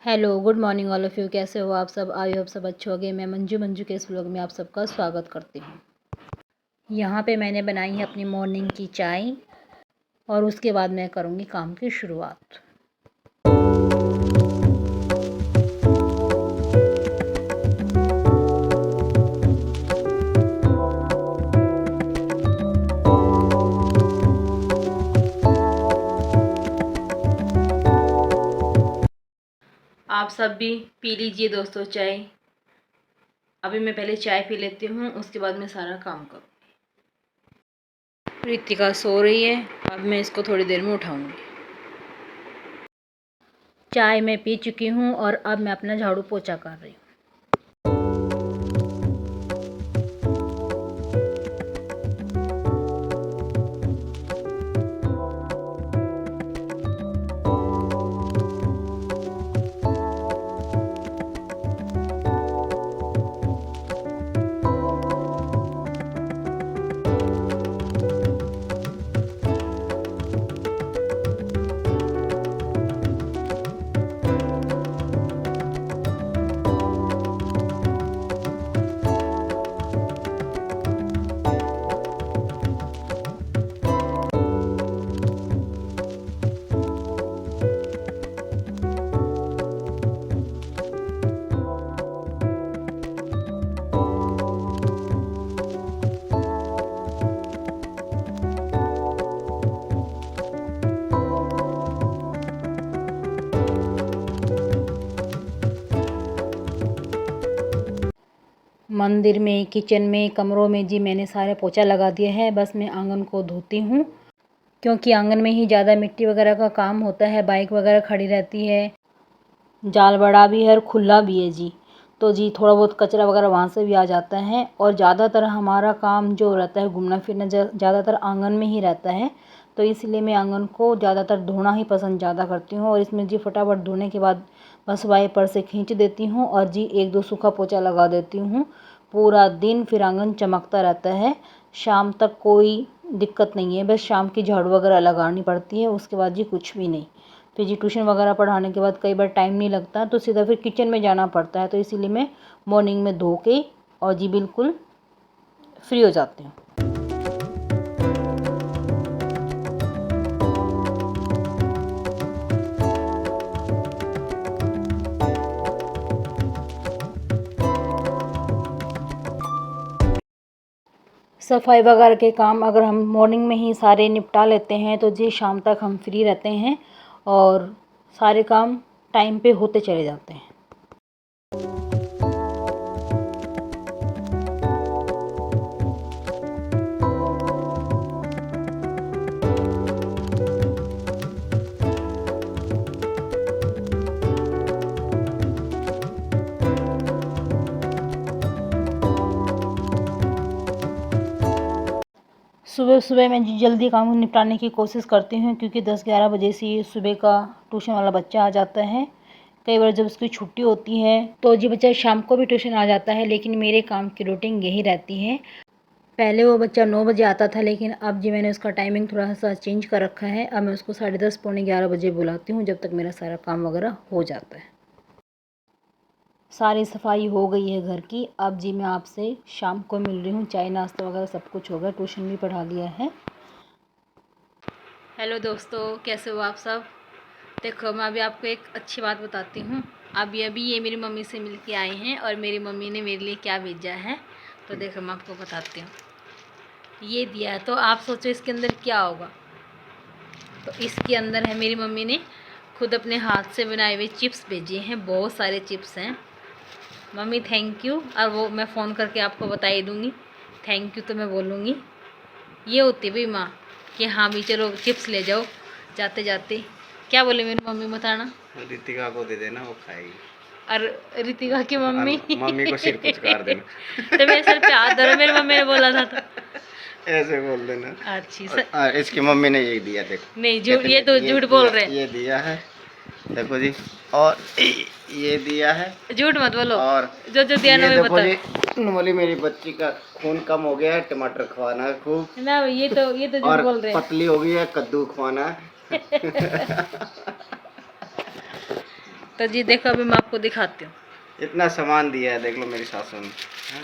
Hello good morning all of you. कैसे हो आप सब? आई होप सब अच्छे होंगे। मैं मंजू के इस व्लॉग में आप सबका स्वागत करती हूँ। यहाँ पे मैंने बनाई है अपनी मॉर्निंग की चाय और उसके बाद मैं करूँगी काम की शुरुआत। आप सब भी पी लीजिए दोस्तों चाय। अभी मैं पहले चाय पी लेती हूँ, उसके बाद मैं सारा काम करूँ। रितिका सो रही है, अब मैं इसको थोड़ी देर में उठाऊँगी। चाय मैं पी चुकी हूँ और अब मैं अपना झाड़ू पोछा कर रही हूँ। मंदिर में, किचन में, कमरों में जी मैंने सारे पोछा लगा दिया है। बस मैं आंगन को धोती हूँ क्योंकि आंगन में ही ज़्यादा मिट्टी वगैरह का काम होता है। बाइक वगैरह खड़ी रहती है, जाल बड़ा भी है और खुला भी है जी, तो जी थोड़ा बहुत कचरा वगैरह वहाँ से भी आ जाता है। और ज़्यादातर हमारा काम जो रहता है घूमना फिरना ज़्यादातर आंगन में ही रहता है, तो इसलिए मैं आंगन को ज़्यादातर धोना ही पसंद ज़्यादा करती हूँ। और इसमें जी फटाफट धोने के बाद बस वाइपर से खींच देती हूँ और जी एक दो सूखा पोछा लगा देती हूँ। पूरा दिन फिर आंगन चमकता रहता है, शाम तक कोई दिक्कत नहीं है। बस शाम की झाड़ू वगैरह लगानी पड़ती है, उसके बाद जी कुछ भी नहीं। फिर जी ट्यूशन वगैरह पढ़ाने के बाद कई बार टाइम नहीं लगता तो सीधा फिर किचन में जाना पड़ता है, तो इसीलिए मैं मॉर्निंग में धो के और जी बिल्कुल फ्री हो जाती हूँ। सफाई वगैरह के काम अगर हम मॉर्निंग में ही सारे निपटा लेते हैं तो जी शाम तक हम फ्री रहते हैं और सारे काम टाइम पे होते चले जाते हैं। सुबह सुबह मैं जी जल्दी काम निपटाने की कोशिश करती हूँ क्योंकि 10-11 बजे से ये सुबह का ट्यूशन वाला बच्चा आ जाता है। कई बार जब उसकी छुट्टी होती है तो जी बच्चा शाम को भी ट्यूशन आ जाता है, लेकिन मेरे काम की रूटीन यही रहती है। पहले वो बच्चा 9 बजे आता था, लेकिन अब जी मैंने उसका टाइमिंग थोड़ा सा चेंज कर रखा है। अब मैं उसको 10:30 पौने 11 बजे बुलाती हूँ, जब तक मेरा सारा काम वगैरह हो जाता है। सारी सफाई हो गई है घर की। अब जी मैं आपसे शाम को मिल रही हूँ। चाय नाश्ता वगैरह सब कुछ हो गया, ट्यूशन भी पढ़ा लिया है। हेलो दोस्तों, कैसे हो आप सब? देखो मैं अभी आपको एक अच्छी बात बताती हूँ। अभी अभी ये मेरी मम्मी से मिल के आए हैं और मेरी मम्मी ने मेरे लिए क्या भेजा है, तो देखो मैं आपको बताती हूँ। ये दिया है, तो आप सोचो इसके अंदर क्या होगा। तो इसके अंदर है, मेरी मम्मी ने खुद अपने हाथ से बनाए हुए चिप्स भेजे हैं। बहुत सारे चिप्स हैं। Mummy thank you. और वो मैं फ़ोन करके आपको बता ही दूँगी, थैंक यू तो मैं बोलूँगी। ये होती भाई माँ कि हाँ भी चलो चिप्स ले जाओ जाते जाते। क्या बोले मेरी मम्मी बताना? रितिका को दे देना, वो खाएगी। और रितिका की मम्मी मम्मी को सिर पुचकार देना। तो मेरे सर पे हाथ धरो, मेरी मम्मी ने बोला था तो ऐसे बोल देना। अच्छी सर। इसकी मम्मी ने यही दिया, देखो। नहीं झूठ, ये तो झूठ बोल रहे हैं। ये दिया है, देखो जी। और ये दिया है, झूठ मत बोलो। और जो जो दिया ना ये मैं देखो जी, बता। बोली मेरी बच्ची का खून कम हो गया है, टमाटर खवाना है खूब। ना ये तो झूठ और बोल रहे हैं। पतली हो गई है, कद्दू खवाना है। तो जी देखो अभी मैं आपको दिखाती हूँ। इतना सामान दिया है, देख लो मेरी सासू ने। हाँ?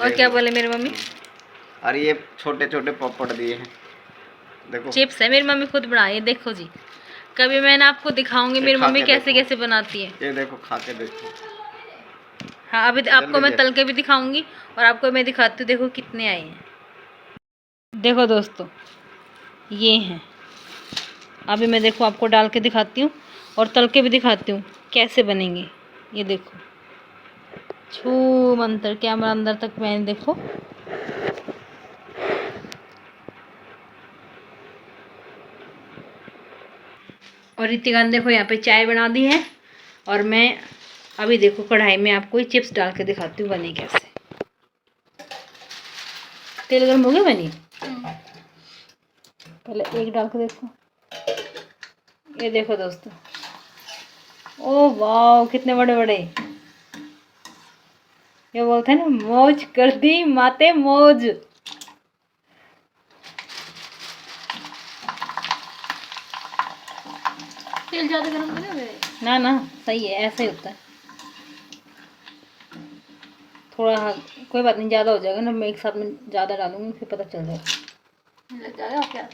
और देख क्या लो। बोले मेरी मम्मी? और ये छोटे छोटे पापड़ दिए हैं, देखो। चिप्स है, मेरी मम्मी खुद बनाई है, देखो जी। कभी मैं ना आपको दिखाऊंगी ये मेरी खा मम्मी के कैसे देखो। कैसे बनाती है। ये देखो, खा के देखो। हाँ अभी आपको जल्दी मैं से। तल के भी दिखाऊंगी और आपको मैं दिखाती हूँ, देखो कितने आए हैं। देखो दोस्तों ये हैं। अभी मैं देखो आपको डाल के दिखाती हूँ और तल के भी दिखाती हूँ कैसे बनेंगे। ये देखो, छू मंतर कैमरा अंदर तक मैंने देखो। और रितिका ने देखो यहाँ पे चाय बना दी है और मैं अभी देखो कढ़ाई में आपको ये चिप्स डाल के दिखाती हूँ बने कैसे। तेल गर्म हो गया बनी? पहले एक डाल के देखो। ये देखो दोस्तों, ओ वाह कितने बड़े बड़े। ये बोलते हैं ना, मौज कर दी माते मौज। तेल ज्यादा गर्म तो नहीं हो गया? ना ना सही है, ऐसे ही होता है। थोड़ा हाँ, कोई बात नहीं, ज़्यादा हो जाएगा ना, मैं एक साथ में ज़्यादा डालूंगी फिर पता चल जाएगा। लग जाएगा क्या?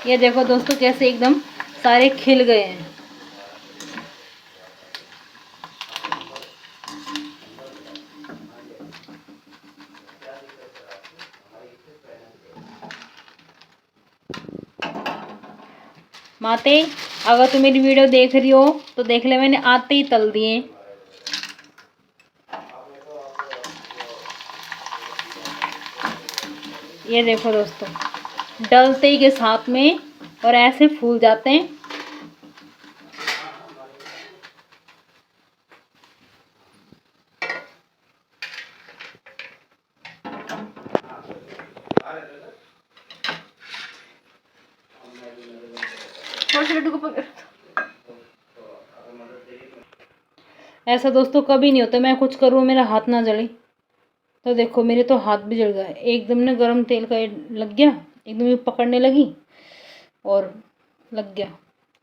ये देखो दोस्तों कैसे एकदम सारे खिल गए हैं। माते अगर तुम मेरी वीडियो देख रही हो तो देख ले, मैंने आते ही तल दिए। ये देखो दोस्तों, डलते ही के साथ में और ऐसे फूल जाते हैं। लड्डू को पकड़। ऐसा दोस्तों कभी नहीं होता मैं कुछ करूँ मेरा हाथ ना जले। तो देखो मेरे तो हाथ भी जल गए एकदम ना, गरम तेल का लग गया एकदम, ये पकड़ने लगी और लग गया।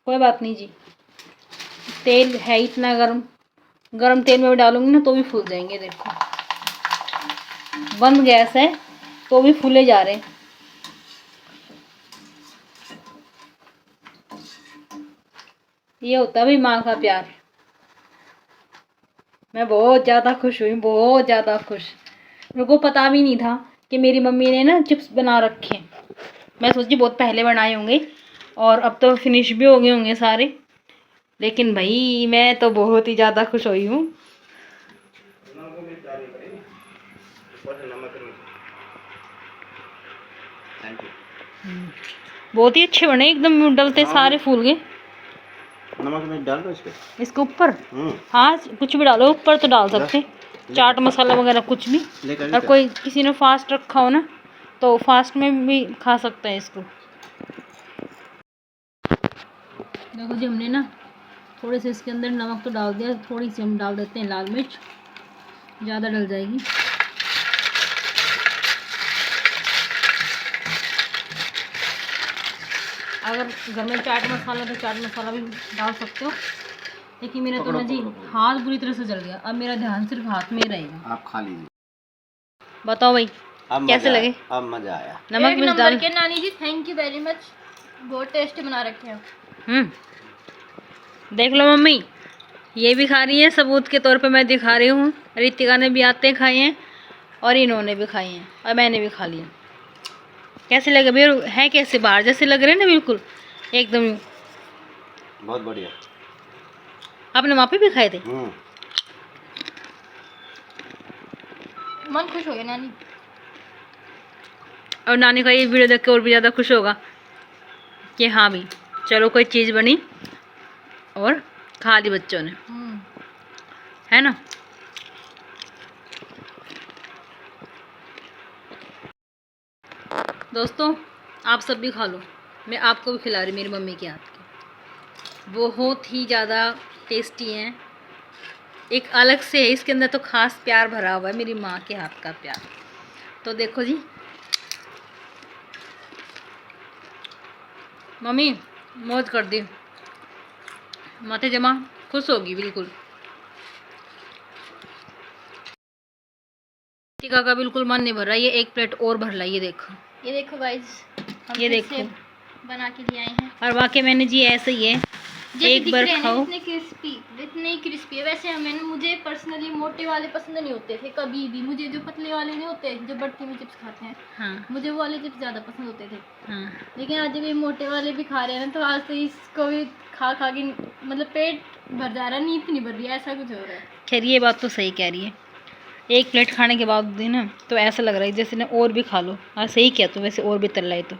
कोई बात नहीं जी, तेल है इतना गरम, गरम तेल में भी डालूंगी ना तो भी फूल जाएंगे। देखो बंद गैस है तो भी फूले जा रहे हैं। ये होता है भाई माँ का प्यार। मैं बहुत ज़्यादा खुश हुई, बहुत ज़्यादा खुश। मेरे को पता भी नहीं था कि मेरी मम्मी ने ना चिप्स बना रखे हैं। मैं सोची बहुत पहले बनाए होंगे और अब तो फिनिश भी हो गए होंगे सारे, लेकिन भाई मैं तो बहुत ही ज़्यादा खुश हुई हूँ। बहुत ही अच्छे बने एकदम, डलते सारे फूल गए। नमक में डाल दो इसके ऊपर। हाँ कुछ भी डालो ऊपर तो डाल सकते, चाट मसाला वगैरह कुछ भी। और कोई किसी ने फास्ट रखा हो ना तो फास्ट में भी खा सकते हैं इसको। देखो जी हमने ना थोड़े से इसके अंदर नमक तो डाल दिया, थोड़ी सी हम डाल देते हैं लाल मिर्च, ज़्यादा डल जाएगी। अगर घर में चाट मसाला तो चाट मसाला भी डाल सकते हो, लेकिन मेरा तो ना जी हाथ बुरी तरह से जल गया। अब मेरा ध्यान सिर्फ हाथ में ही रहेगा। आप खा लीजिए, बताओ भाई कैसे लगे? अब मजा आया। नमक मिर्च डाल के नानी जी, थैंक यू वेरी मच, बहुत टेस्टी बना रखे हैं। देख लो मम्मी, ये भी खा रही है, सबूत के तौर पे मैं दिखा रही हूँ। रितिका ने भी आते खाए हैं और इन्होंने भी खाए हैं और मैंने भी खा लिया। कैसे लगे भैया? है कैसे, बाहर जैसे लग रहे हैं ना, बिल्कुल एकदम। बहुत बढ़िया। आपने वहाँ पे भी खाए थे? मन खुश हो गया नानी। और नानी का ये वीडियो देख के और भी ज़्यादा खुश होगा कि हाँ भी चलो कोई चीज़ बनी और खा ली बच्चों ने, है ना। दोस्तों आप सब भी खा लो, मैं आपको भी खिला रही मेरी मम्मी के हाथ की, बहुत ही ज़्यादा टेस्टी हैं। एक अलग से है इसके अंदर, तो ख़ास प्यार भरा हुआ है मेरी माँ के हाथ का प्यार। तो देखो जी मम्मी मौज कर दी। माथे जमा खुश होगी बिल्कुल। टीका का बिल्कुल मन नहीं भर रहा, ये एक प्लेट और भर ला। ये देखो गाइस, हम ये फिर देखो से बना के ले आए हैं। और वाकई मैंने जी ऐसे ही है, एक बार खाओ। इतने क्रिस्पी है। वैसे मुझे पर्सनली मोटे वाले पसंद नहीं होते थे कभी भी। मुझे जो पतले वाले नहीं होते जो बर्तन में चिप्स खाते हैं, हाँ मुझे वो वाले चिप्स ज़्यादा पसंद होते थे। हाँ। लेकिन आज जब ये मोटे वाले भी खा रहे हैं ना, तो आज तो इसको भी खा खा के मतलब पेट भर जा रहा है, नींद नहीं भर रही है, ऐसा कुछ हो रहा है। खैर ये बात तो सही कह रही है, एक प्लेट खाने के बाद भी ना तो ऐसा लग रहा है जैसे ना और भी खा लो। हाँ सही किया, तो वैसे और भी तल रहा है। तो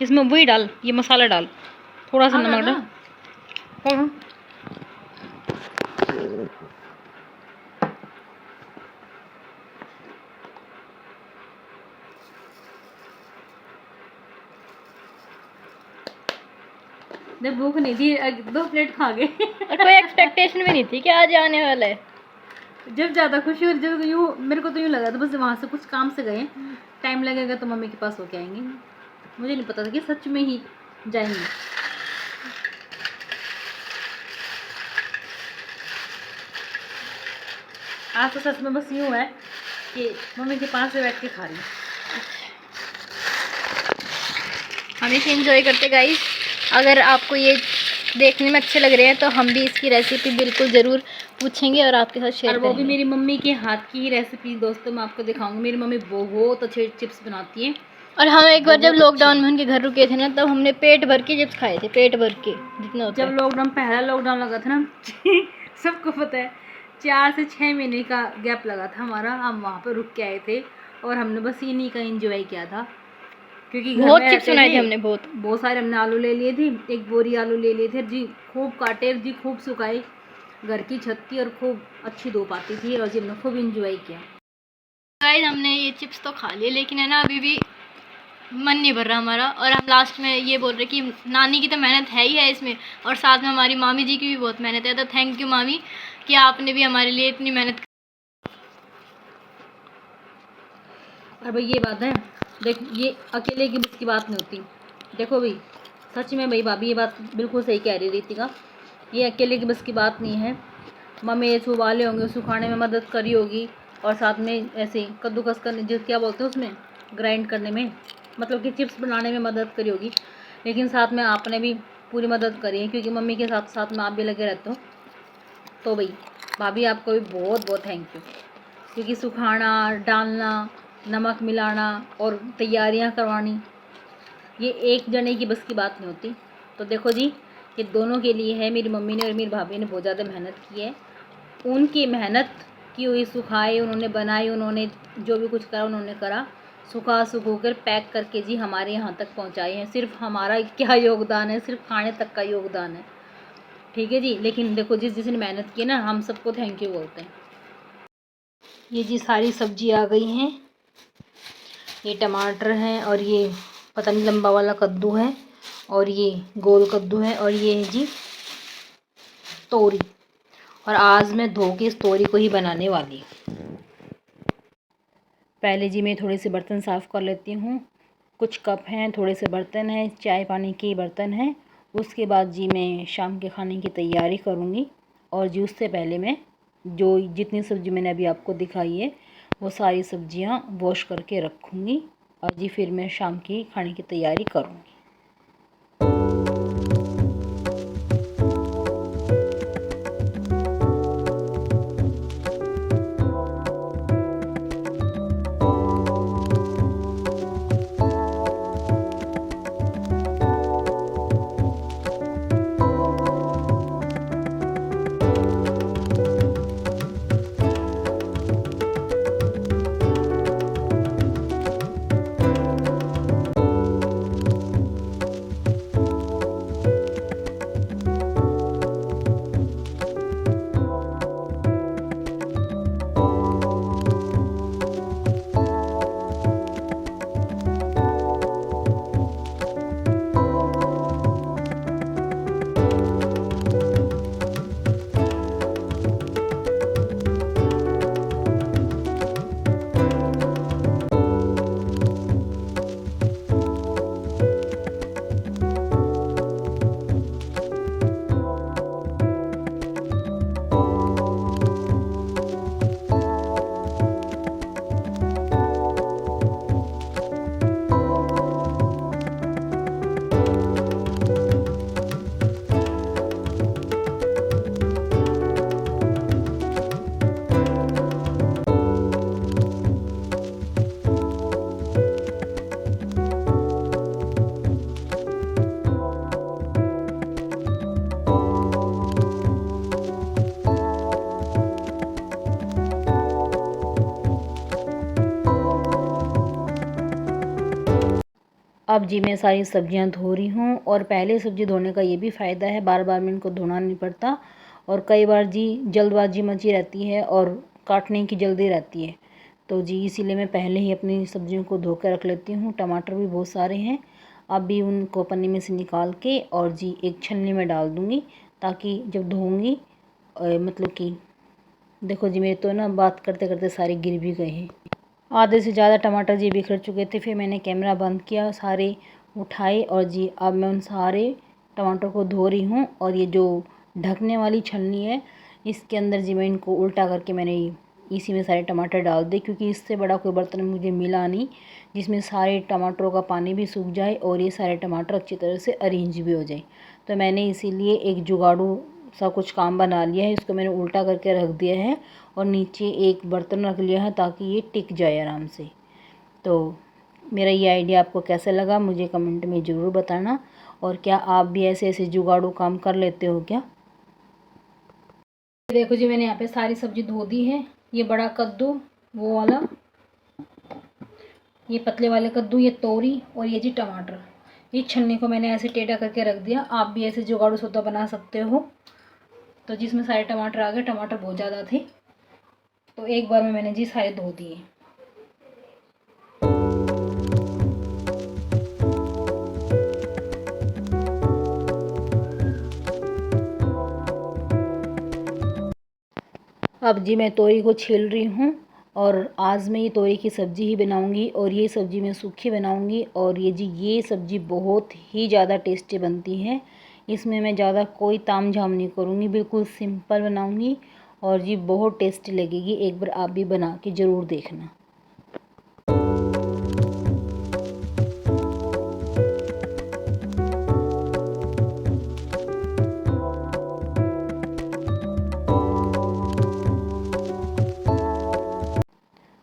इसमें वही डाल, ये मसाला डाल, थोड़ा सा नमक डाल। हाँ। जब भूख नहीं थी 2 प्लेट खा गए और कोई एक्सपेक्टेशन भी नहीं थी कि आज आने वाला है। जब ज़्यादा खुशी हो, जब यूँ मेरे को तो यूँ लगा था बस वहाँ से कुछ काम से गए, टाइम लगेगा तो मम्मी के पास होके आएंगे। मुझे नहीं पता था कि सच में ही जाएंगे। आज तो सच में बस यूँ है कि मम्मी के पास से बैठ के खा रही हूँ। हमेशा एंजॉय करते गाइस। अगर आपको ये देखने में अच्छे लग रहे हैं तो हम भी इसकी रेसिपी बिल्कुल ज़रूर पूछेंगे और आपके साथ शेयर और वो भी करेंगे। मेरी मम्मी के हाथ की ही रेसिपी दोस्तों मैं आपको दिखाऊंगी। मेरी मम्मी बहुत अच्छे चिप्स बनाती हैं। और हम एक बार जब बहुत लॉकडाउन में उनके घर रुके थे ना, तब हमने पेट भर के चिप्स खाए थे, पेट भर के जितना होता जब है। लॉकडाउन पहला लॉकडाउन लगा था ना सबको पता है 4 से 6 महीने का गैप लगा था हमारा। हम वहाँ पर रुक के आए थे और हमने बस इन्हीं का एंजॉय किया था, क्योंकि घर बहुत में चिप्स रहते बनाए थे थे। हमने, बहुत सारे हमने आलू ले लिए थे, 1 बोरी आलू ले लिए थे जी। खूब काटे जी, खूब सुखाए, घर की छत थी और खूब अच्छी धूप आती थी और जी हमने खूब इंजॉय किया। गाइस हमने ये चिप्स तो खा लिए, लेकिन है ना अभी भी मन नहीं भर रहा हमारा। और हम लास्ट में ये बोल रहे कि नानी की तो मेहनत है ही है इसमें, और साथ में हमारी मामी जी की भी बहुत मेहनत है। तो थैंक यू मामी कि आपने भी हमारे लिए इतनी मेहनत। और भाई ये बात है, देख ये अकेले की बस की बात नहीं होती। देखो भाई सच में भाई भाभी ये बात बिल्कुल सही कह रही रितिका, ये अकेले की बस की बात नहीं है। मम्मी ये उबाले होंगे, सुखाने में मदद करी होगी, और साथ में ऐसे कद्दूकस करने जो क्या बोलते हैं उसमें ग्राइंड करने में, मतलब कि चिप्स बनाने में मदद करी होगी। लेकिन साथ में आपने भी पूरी मदद करी है, क्योंकि मम्मी के साथ साथ में आप भी लगे रहते हो। तो भाई भाभी आपको भी बहुत बहुत थैंक यू, क्योंकि सुखाना, डालना, नमक मिलाना और तैयारियां करवानी ये एक जने की बस की बात नहीं होती। तो देखो जी ये दोनों के लिए है, मेरी मम्मी ने और मेरी भाभी ने बहुत ज़्यादा मेहनत की है। उनकी मेहनत की हुई सुखाई, उन्होंने बनाई, उन्होंने जो भी कुछ करा उन्होंने करा, सुखा कर पैक करके जी हमारे यहाँ तक पहुँचाए हैं। सिर्फ हमारा क्या योगदान है, सिर्फ खाने तक का योगदान है, ठीक है जी। लेकिन देखो जिसने मेहनत की ना, हम सबको थैंक यू बोलते हैं। ये जी सारी सब्जी आ गई हैं, ये टमाटर हैं और ये पता नहीं लंबा वाला कद्दू है और ये गोल कद्दू है और ये है जी तोरी। और आज मैं धो के इस तोरी को ही बनाने वाली हूँ। पहले जी मैं थोड़े से बर्तन साफ़ कर लेती हूँ। कुछ कप हैं, थोड़े से बर्तन हैं, चाय पानी के बर्तन हैं। उसके बाद जी मैं शाम के खाने की तैयारी करूँगी। और जी उससे पहले मैं जो जितनी सब्ज़ी मैंने अभी आपको दिखाई है वो सारी सब्जियाँ वॉश करके रखूँगी, और जी फिर मैं शाम की खाने की तैयारी करूँगी। अब जी मैं सारी सब्जियां धो रही हूँ। और पहले सब्ज़ी धोने का ये भी फ़ायदा है, बार बार में इनको धोना नहीं पड़ता। और कई बार जी जल्दबाजी मची रहती है और काटने की जल्दी रहती है, तो जी इसीलिए मैं पहले ही अपनी सब्जियों को धो कर रख लेती हूँ। टमाटर भी बहुत सारे हैं, अब भी उनको पन्नी में से निकाल के और जी एक छलनी में डाल दूँगी, ताकि जब धोऊँगी मतलब कि देखो जी मेरे तो ना बात करते करते सारे गिर भी गए हैं। आधे से ज़्यादा टमाटर जी बिखर चुके थे, फिर मैंने कैमरा बंद किया, सारे उठाए और जी अब मैं उन सारे टमाटर को धो रही हूँ। और ये जो ढकने वाली छलनी है, इसके अंदर जी मैं इनको उल्टा करके मैंने इसी में सारे टमाटर डाल दिए, क्योंकि इससे बड़ा कोई बर्तन मुझे मिला नहीं जिसमें सारे टमाटरों का पानी भी सूख जाए और ये सारे टमाटर अच्छी तरह से अरेंज भी हो जाए। तो मैंने इसीलिए एक जुगाड़ू सा कुछ काम बना लिया है, इसको मैंने उल्टा करके रख दिया है और नीचे एक बर्तन रख लिया है ताकि ये टिक जाए आराम से। तो मेरा ये आइडिया आपको कैसा लगा मुझे कमेंट में ज़रूर बताना, और क्या आप भी ऐसे ऐसे जुगाड़ू काम कर लेते हो क्या। देखो जी मैंने यहाँ पे सारी सब्ज़ी धो दी है। ये बड़ा कद्दू, वो वाला, ये पतले वाले कद्दू, ये तोरी और ये जी टमाटर, ये छलनी को मैंने ऐसे टेढ़ा करके रख दिया। आप भी ऐसे जुगाड़ू सौदा बना सकते हो। तो जिसमें सारे टमाटर आ गए, टमाटर बहुत ज़्यादा थे तो एक बार में मैंने जी सारे धो दिए। अब जी मैं तोरी को छील रही हूँ और आज मैं ये तोरी की सब्ज़ी ही बनाऊँगी और ये सब्ज़ी मैं सूखी बनाऊँगी। और ये सब्ज़ी बहुत ही ज़्यादा टेस्टी बनती है। इसमें मैं ज़्यादा कोई तामझाम नहीं करूँगी, बिल्कुल सिंपल बनाऊँगी और जी बहुत टेस्टी लगेगी। एक बार आप भी बना के ज़रूर देखना।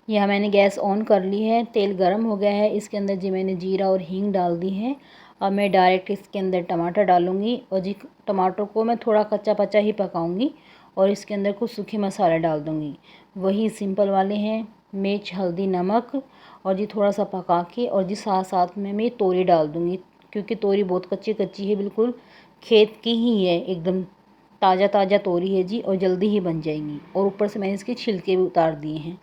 यहाँ मैंने गैस ऑन कर ली है, तेल गरम हो गया है, इसके अंदर जी मैंने जीरा और हींग डाल दी है। अब मैं डायरेक्ट इसके अंदर टमाटर डालूँगी और जी टमाटर को मैं थोड़ा कच्चा पच्चा ही पकाऊँगी और इसके अंदर कुछ सूखे मसाले डाल दूँगी, वही सिंपल वाले हैं, मिर्च हल्दी नमक। और जी थोड़ा सा पका के और जी साथ साथ में मैं तोरी डाल दूँगी, क्योंकि तोरी बहुत कच्ची कच्ची है, बिल्कुल खेत की ही है, एकदम ताज़ा ताज़ा तोरी है जी और जल्दी ही बन जाएंगी। और ऊपर से मैंने इसके छिलके भी उतार दिए हैं।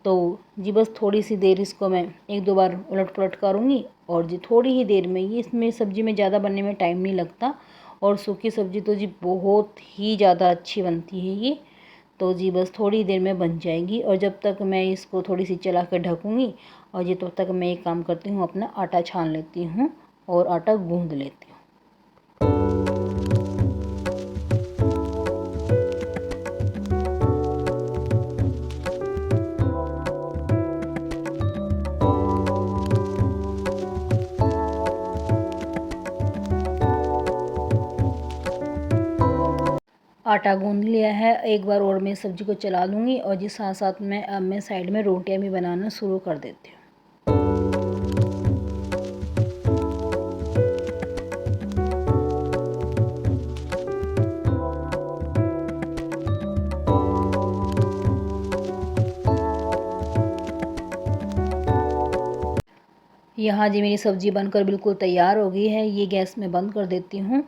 तो जी बस थोड़ी सी देर इसको मैं एक दो बार उलट पलट करूँगी और जी थोड़ी ही देर में, ये इसमें सब्ज़ी में ज़्यादा बनने में टाइम नहीं लगता और सूखी सब्ज़ी तो जी बहुत ही ज़्यादा अच्छी बनती है ये। तो जी बस थोड़ी देर में बन जाएगी और जब तक मैं इसको थोड़ी सी चला कर ढकूँगी और जी तब तक मैं एक काम करती हूँ, अपना आटा छान लेती हूँ और आटा गूँध लेती हूँ। आटा गूँध लिया है, एक बार और मैं सब्ज़ी को चला लूँगी और जी साथ साथ में अब मैं साइड में रोटियां भी बनाना शुरू कर देती हूँ। यहाँ जी मेरी सब्ज़ी बनकर बिल्कुल तैयार हो गई है, ये गैस में बंद कर देती हूँ।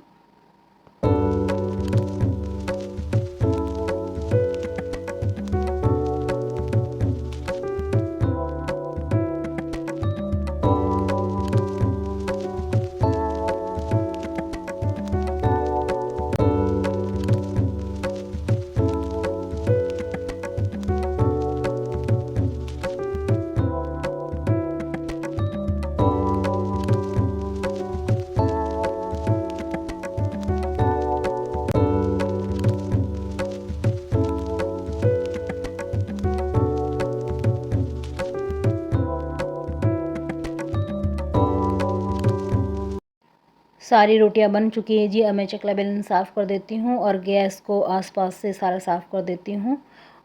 सारी रोटियां बन चुकी है जी। अब मैं चकला बेलन साफ़ कर देती हूँ और गैस को आसपास से सारा साफ़ कर देती हूँ।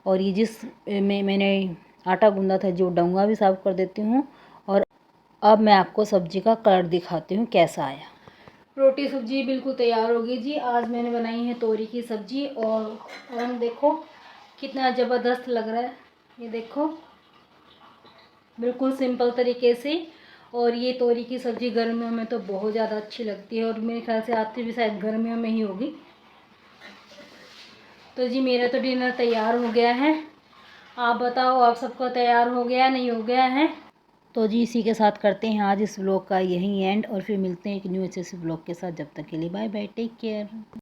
और ये जिस में मैंने आटा गूंदा था जो डोंगा भी साफ़ कर देती हूँ। और अब मैं आपको सब्ज़ी का कलर दिखाती हूँ कैसा आया। रोटी सब्ज़ी बिल्कुल तैयार हो गई जी। आज मैंने बनाई है तोरी की सब्ज़ी और रंग देखो कितना ज़बरदस्त लग रहा है, ये देखो बिल्कुल सिंपल तरीके से और ये तोरी की सब्ज़ी गर्मियों में तो बहुत ज़्यादा अच्छी लगती है और मेरे ख्याल से आती भी शायद गर्मियों में ही होगी। तो जी मेरा तो डिनर तैयार हो गया है। आप बताओ, आप सबका तैयार हो गया नहीं हो गया है? तो जी इसी के साथ करते हैं आज इस व्लॉग का यही एंड और फिर मिलते हैं एक न्यू अच्छे से व्लॉग के साथ। जब तक के लिए बाय बाय, टेक केयर।